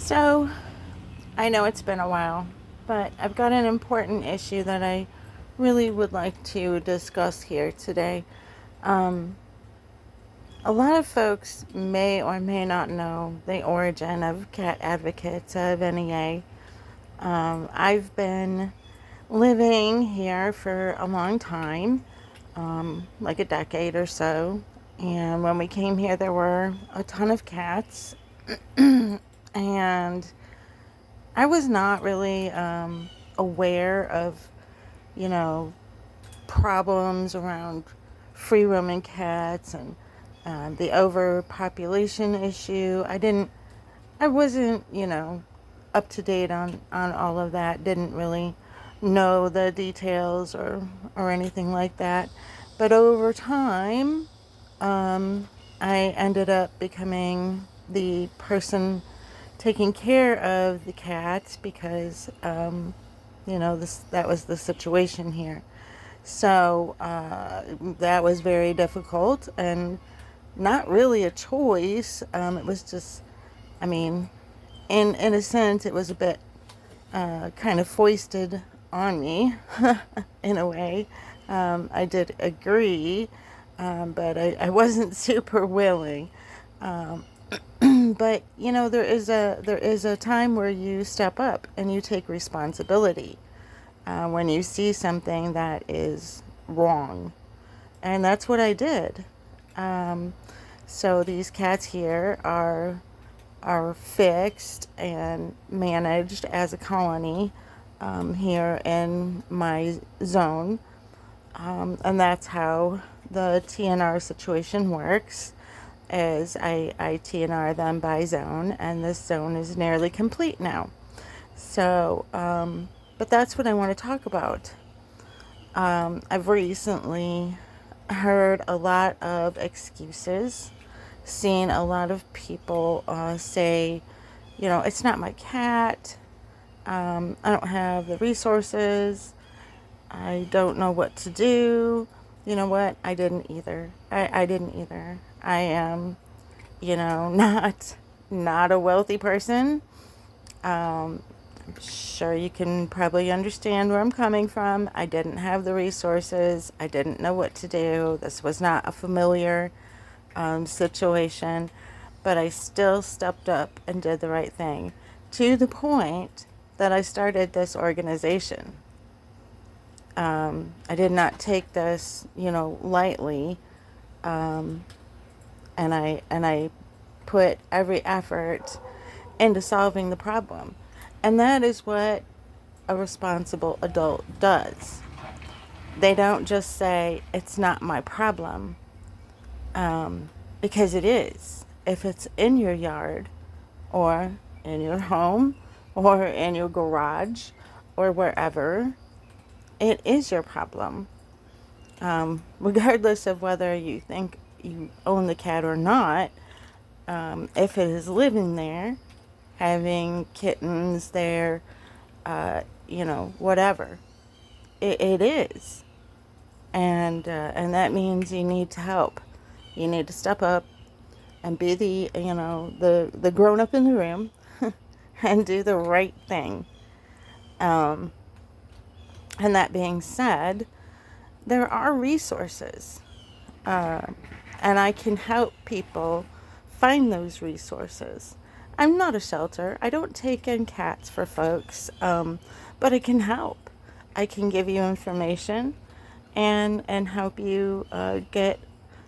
So, I know it's been a while, but I've got an important issue that I really would like to discuss here today. Um, a lot of folks may or may not know the origin of cat advocates of NEA. I've been living here for a long time, like a decade or so. And when we came here, there were a ton of cats. And I was not really aware of, you know, problems around free roaming cats and the overpopulation issue. I wasn't, up to date on all of that. Didn't really know the details or anything like that. But over time, I ended up becoming the person taking care of the cats because, that was the situation here. So that was very difficult and not really a choice. It was just, I mean, in a sense, it was a bit kind of foisted on me in a way. I did agree, but I wasn't super willing. Um, but there is a time where you step up and you take responsibility when you see something that is wrong, and that's what I did. Um, so these cats here are fixed and managed as a colony here in my zone, and that's how the TNR situation works. Is I TNR them by zone, and this zone is nearly complete now. So, but that's what I want to talk about. I've recently heard a lot of excuses, seen a lot of people say, it's not my cat. I don't have the resources. I don't know what to do. You know what? I didn't either. I didn't either. I am, not a wealthy person. I'm sure you can probably understand where I'm coming from. I didn't have the resources. I didn't know what to do. This was not a familiar situation, but I still stepped up and did the right thing to the point that I started this organization. I did not take this, lightly, um, and I put every effort into solving the problem, and that is what a responsible adult does. They don't just say it's not my problem, because it is. If it's in your yard, or in your home, or in your garage, or wherever, it is your problem. Regardless of whether you think you own the cat or not, if it is living there, having kittens there, whatever, it is. And that means you need to help. You need to step up and be the grown up in the room and do the right thing. Um, and that being said, there are resources, uh, and I can help people find those resources. I'm not a shelter. I don't take in cats for folks, but I can help. I can give you information and help you get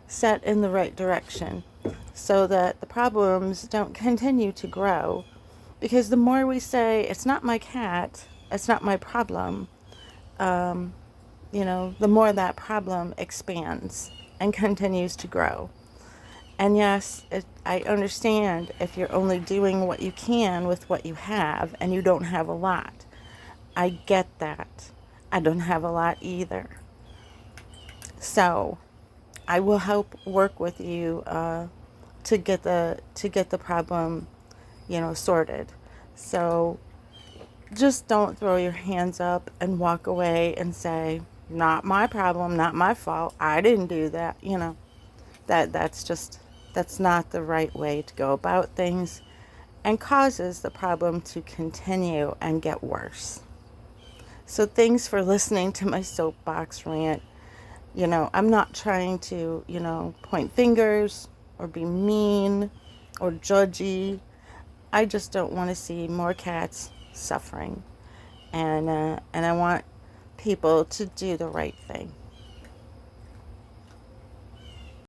set in the right direction so that the problems don't continue to grow. Because the more we say, it's not my cat, it's not my problem, um, the more that problem expands and continues to grow. And yes, I understand if you're only doing what you can with what you have and you don't have a lot. I get that. I don't have a lot either. So I will help work with you to get the problem, sorted. So just don't throw your hands up and walk away and say, not my problem, not my fault. I didn't do that. That's not the right way to go about things. and causes the problem to continue and get worse. So thanks for listening to my soapbox rant. I'm not trying to, point fingers or be mean or judgy. I just don't want to see more cats suffering. And I want people to do the right thing.